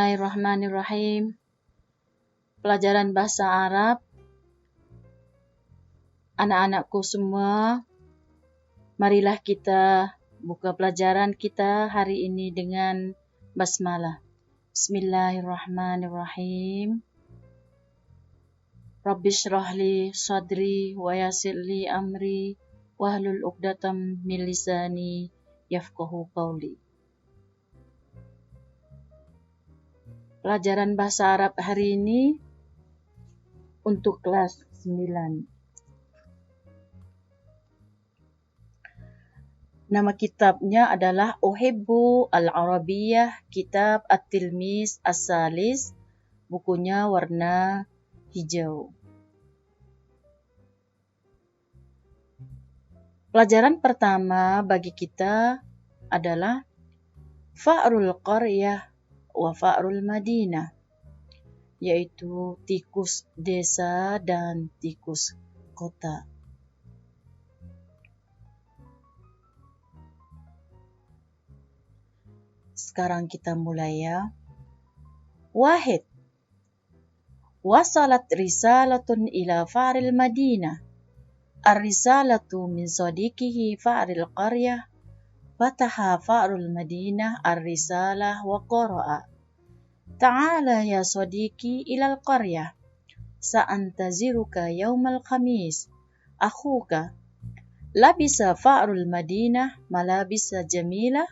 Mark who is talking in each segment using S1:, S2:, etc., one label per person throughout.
S1: Bismillahirrahmanirrahim. Pelajaran bahasa Arab. Anak-anakku semua, marilah kita buka pelajaran kita hari ini dengan basmalah. Bismillahirrahmanirrahim. Rabbi shrah li sadri wa yassir li amri wahlul 'uqdatam min lisani yafqahu qawli. Pelajaran bahasa Arab hari ini untuk kelas 9. Nama kitabnya adalah Uhibbu Al-Arabiyyah, Kitab At-Tilmiz As-Salis, bukunya warna hijau. Pelajaran pertama bagi kita adalah Fa'rul Qaryah wa Fa'rul Madinah, yaitu tikus desa dan tikus kota. Sekarang kita mulai ya. Wahid. Wasalat risalatun ila Fa'ril Madinah. Ar-risalatu min sadiqihi Fa'ril Qaryah. Fataha Fa'rul Madinah ar-risalah wa qara'a. Ta'ala ya sadiqi ilal qaryah. Sa'antaziruka yawmal khamis. Akhuka. Labisa Fa'rul Madinah malabisa jamilah.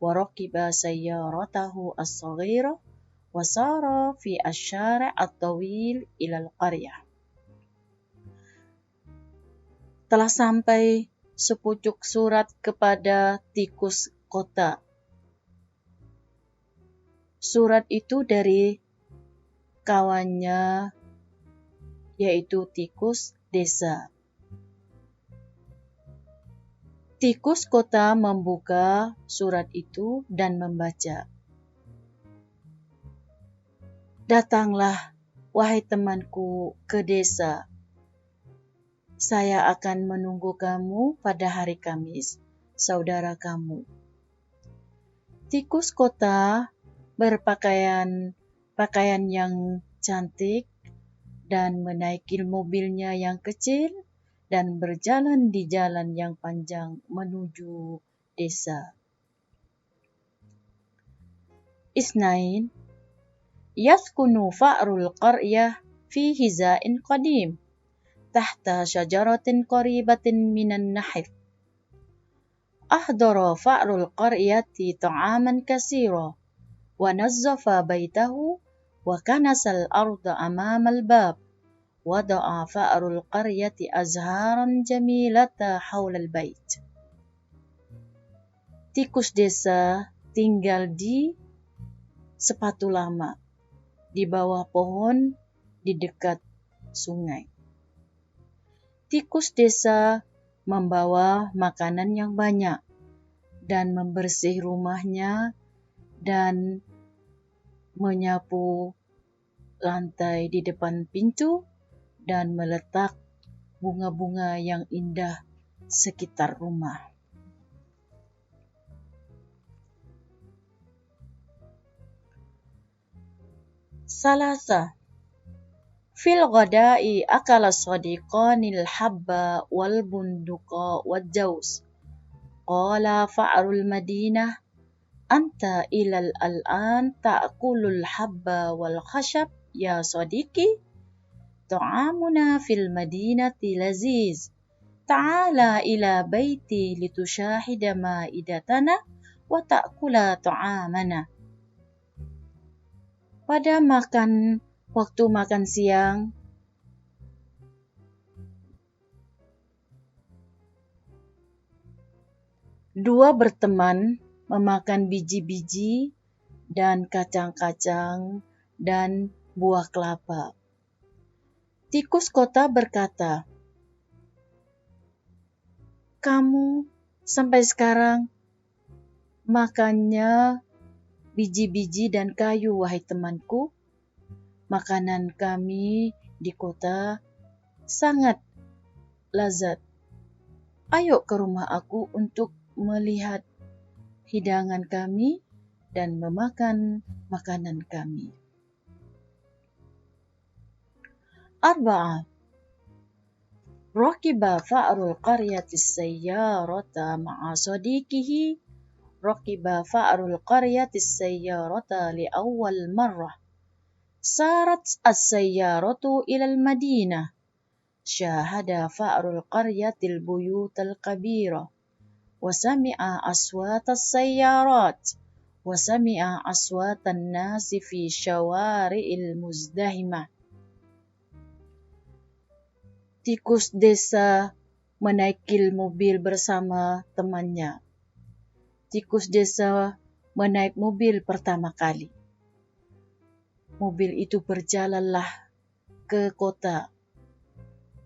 S1: Warakiba sayyaratahu as-saghirah. Wasara fi asyari' at-tawil ilal qaryah. Telah sampai sepucuk surat kepada tikus kota. Surat itu dari kawannya, yaitu tikus desa. Tikus kota membuka surat itu dan membaca. Datanglah, wahai temanku, ke desa. Saya akan menunggu kamu pada hari Kamis, saudara kamu. Tikus kota berpakaian yang cantik dan menaiki mobilnya yang kecil dan berjalan di jalan yang panjang menuju desa. Isnain. Yaskunu Fa'rul Qaryah fi hiza'in qadim. Tahta syajaratin qaribatin minan nahir. Ahdara Fa'rul Qaryati ta'aman kasira. Wa nazzafa baitahu. Wa kanasal arda amamal bab. Wada'a Fa'rul Qaryati azharan jamilata hawlal bait. Tikus desa tinggal di sepatu lama di bawah pohon di dekat sungai. Tikus desa membawa makanan yang banyak dan membersih rumahnya dan menyapu lantai di depan pintu dan meletak bunga-bunga yang indah sekitar rumah. Salasa. Fil ghada'i akala sadiqanil habba wal bunduqa wal jaus. Qala Fa'rul Madinah, anta ilal al'an ta'kulul habba wal khashab ya sadiqi. Ta'amuna fil madinati laziz. Ta'ala ila baiti litushahida ma'idatana wa ta'kula ta'amana. Pada waktu makan siang, dua berteman memakan biji-biji dan kacang-kacang dan buah kelapa. Tikus kota berkata, kamu sampai sekarang makannya biji-biji dan kayu, wahai temanku. Makanan kami di kota sangat lazat. Ayo ke rumah aku untuk melihat hidangan kami dan memakan makanan kami. 4. ركب فأر القرية السيارة مع صديقه. ركب فأر القرية السيارة لأول مرة. سارت السيارة إلى المدينة. شاهد فأر القرية البيوت الكبيرة، وسمع أصوات السيارات، وسمع أصوات الناس في الشوارع المزدحمة. Tikus desa menaiki mobil bersama temannya. Tikus desa menaik mobil pertama kali. Mobil itu berjalanlah ke kota.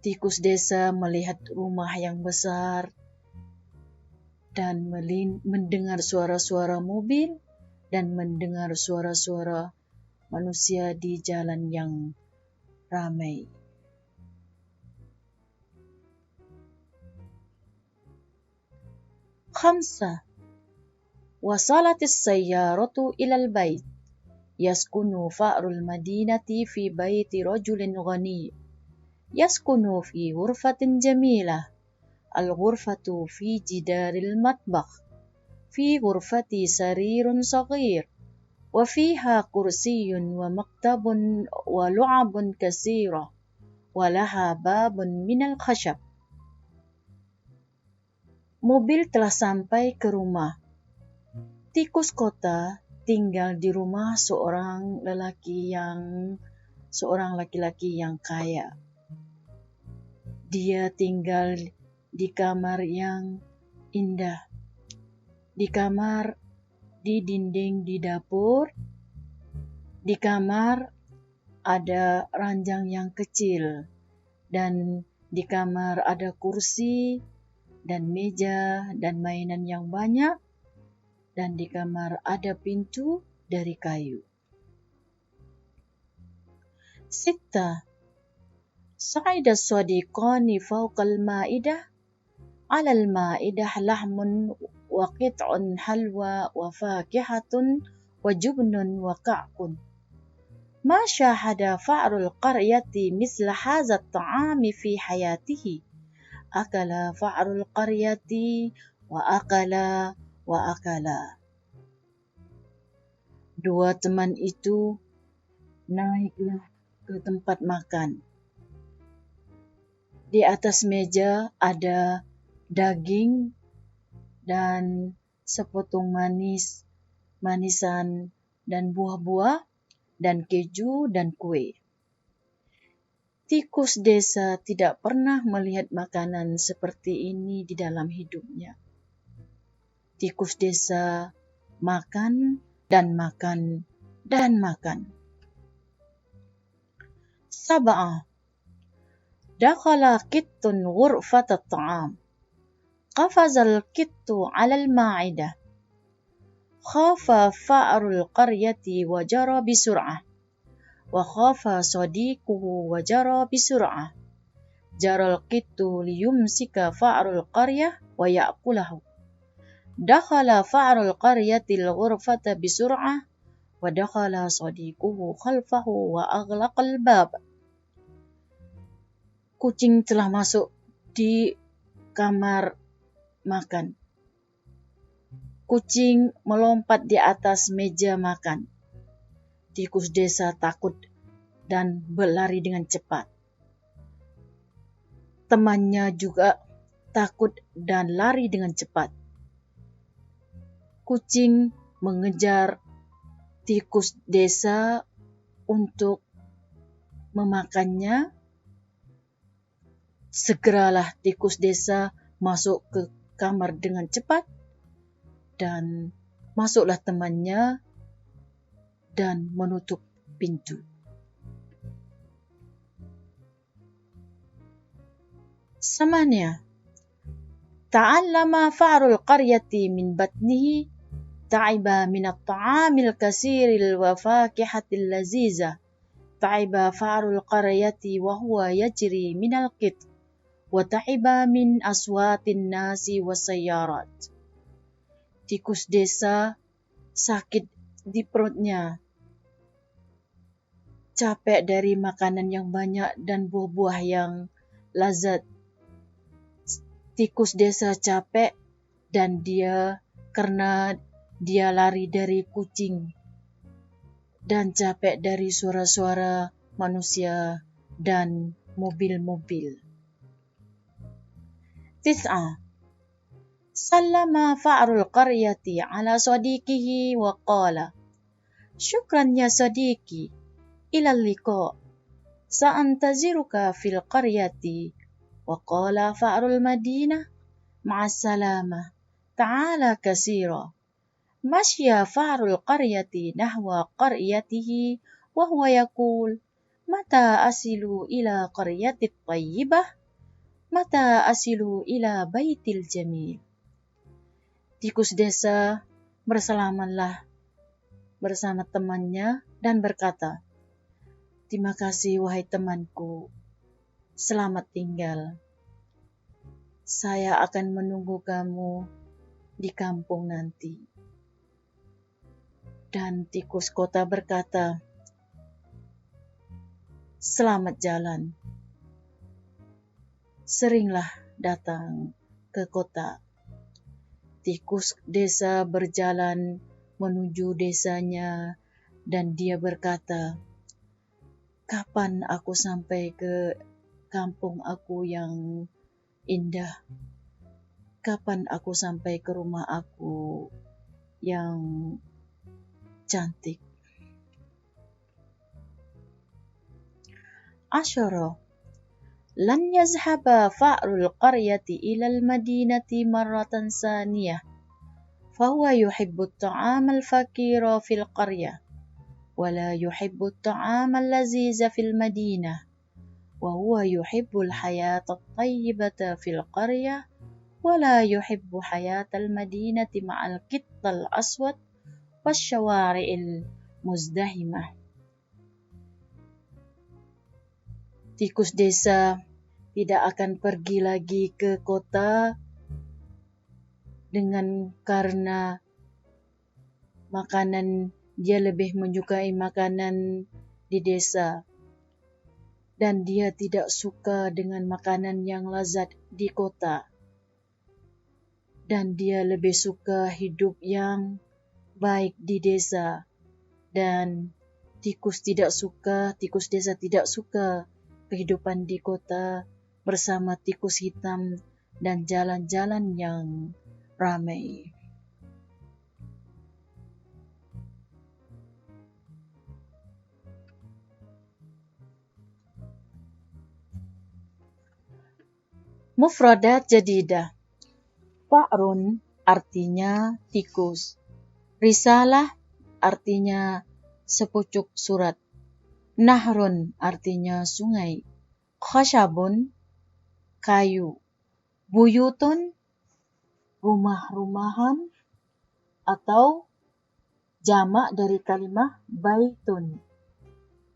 S1: Tikus desa melihat rumah yang besar dan mendengar suara-suara mobil dan mendengar suara-suara manusia di jalan yang ramai. 5. وصلت السيارة إلى البيت. يسكن فأر المدينة في بيت رجل غني. يسكن في غرفة جميلة. الغرفة في جدار المطبخ. في غرفة سرير صغير، وفيها كرسي ومكتب ولعب كثيرة، ولها باب من الخشب. Mobil telah sampai ke rumah. Tikus kota tinggal di rumah seorang laki-laki yang kaya. Dia tinggal di kamar yang indah. Di kamar, di dinding di dapur, di kamar ada ranjang yang kecil, dan di kamar ada kursi dan meja dan mainan yang banyak, dan di kamar ada pintu dari kayu. 6. صعد الصديقان فوق المائدة. على المائدة لحم وقطع حلوى وفاكهة وجبن وكعك. ما شاهد فأر القرية مثل هذا الطعام في حياته. أكل فأر القرية وأكل. Dua teman itu naiklah ke tempat makan. Di atas meja ada daging dan sepotong manisan dan buah-buah dan keju dan kue. Tikus desa tidak pernah melihat makanan seperti ini di dalam hidupnya. Tikus desa makan dan makan dan makan. 7. دخل قط غرفة الطعام. قفز القط على المائدة. خاف فأر القرية وجرى بسرعة. وخاف صديقه وجرى بسرعة. جرى القط ليمسك فأر القرية ويأكله. دخل فأر القرية الغرفة بسرعة، ودخل صديقه خلفه وأغلق الباب. Kucing telah masuk di kamar makan. Kucing melompat di atas meja makan. Tikus desa takut dan berlari dengan cepat. Temannya juga takut dan lari dengan cepat. Kucing mengejar tikus desa untuk memakannya. Segeralah tikus desa masuk ke kamar dengan cepat, dan masuklah temannya dan menutup pintu. 8. تعلم فأر القرية من بطنه. تعب من الطعام الكثير والفاكهة اللذيذة. تعب فأر القرية وهو يجري من القط. وتعب من أصوات الناس والسيارات. Tikus desa sakit di perutnya. Capek dari makanan yang banyak dan buah-buah yang lazat. Tikus desa capek dan karena dia lari dari kucing dan capek dari suara-suara manusia dan mobil-mobil. 9. سلم فأر القرية على صديقه وقال: شكرا يا صديقي، إلى اللقاء، سأنتظرك في القرية. وقال فأر المدينة: مع السلامة، تعال كثيرا. مشي فأر القرية نحو قريته وهو يقول: متى أصل إلى قرية الطيبة؟ متى أصل إلى بيت الجميل؟ Tikus desa bersalamanlah bersama temannya dan berkata, terima kasih wahai temanku, selamat tinggal. Saya akan menunggu kamu di kampung nanti. Dan tikus kota berkata, selamat jalan. Seringlah datang ke kota. Tikus desa berjalan menuju desanya dan dia berkata, kapan aku sampai ke kampung aku yang indah? Kapan aku sampai ke rumah aku yang cantik? 10. لن يذهب فأر القرية إلى المدينة مرة ثانية، فهو يحب الطعام الفقير في القرية ولا يحب الطعام اللذيذ في المدينة، وهو يحب الحياة الطيبة في القرية ولا يحب حياة المدينة مع القط الأسود والشوارع المزدحمة. Tikus desa tidak akan pergi lagi ke kota karena makanan, dia lebih menyukai makanan di desa dan dia tidak suka dengan makanan yang lazat di kota dan dia lebih suka hidup yang baik di desa. Dan tikus desa tidak suka kehidupan di kota bersama tikus hitam dan jalan-jalan yang ramai. Mufradat jadidah. Fa'run artinya tikus. Risalah artinya sepucuk surat. Nahrun artinya sungai. Khashabun kayu. Buyutun rumah-rumahan atau jamak dari kalimah baitun.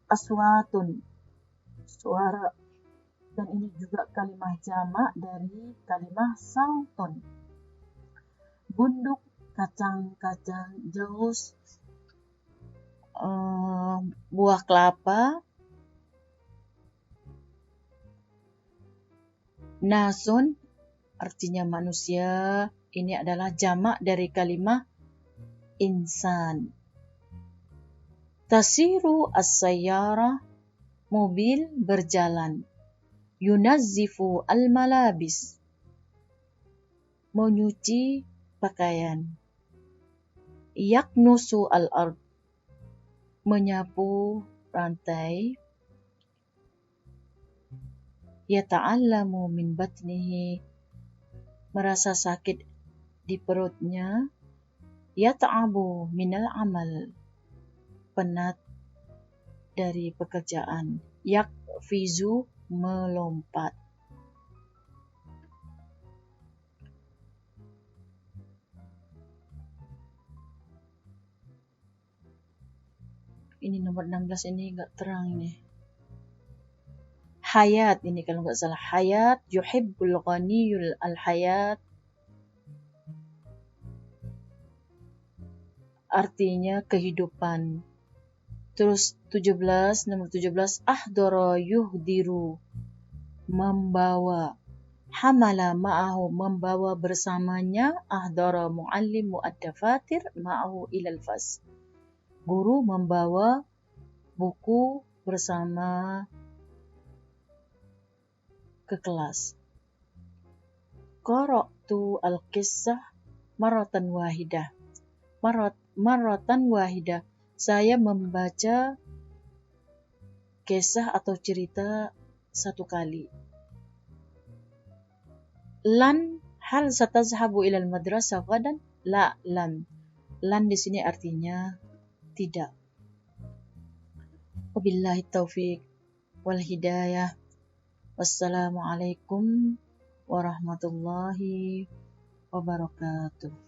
S1: Aswatun suara, dan ini juga kalimah jamak dari kalimah sautun. Bunduk kacang-kacang jus, buah kelapa. Nasun artinya manusia, ini adalah jamak dari kalimah insan. Tasiru as-sayyara, mobil berjalan. Yunazzifu al-malabis, menyuci pakaian. Yaknusu al-ard, menyapu rantai. Yata'allamu min batnihi, merasa sakit di perutnya. Yata'abu minal amal, penat dari pekerjaan. Yakfizu, melompat. Ini nomor 16 ini enggak terang ini. Hayat ini kalau enggak salah. Hayat, yuhibbul ghaniyul al-hayat. artinya kehidupan. Terus nomor 17, ahdara yuhdiru, membawa. Hamala ma'ahu, membawa bersamanya. Ahdara muallimu ad-dafatir ma'ahu ilal fas. Guru membawa buku bersama ke kelas. Qara'tu al-qissah maratan wahidah. Maratan wahidah. Saya membaca kisah atau cerita satu kali. Lan, hal satazhabu ilal madrasah gadan? La, lan. Lan di sini artinya tidak. Wabillahi taufiq wal hidayah. Wassalamualaikum warahmatullahi wabarakatuh.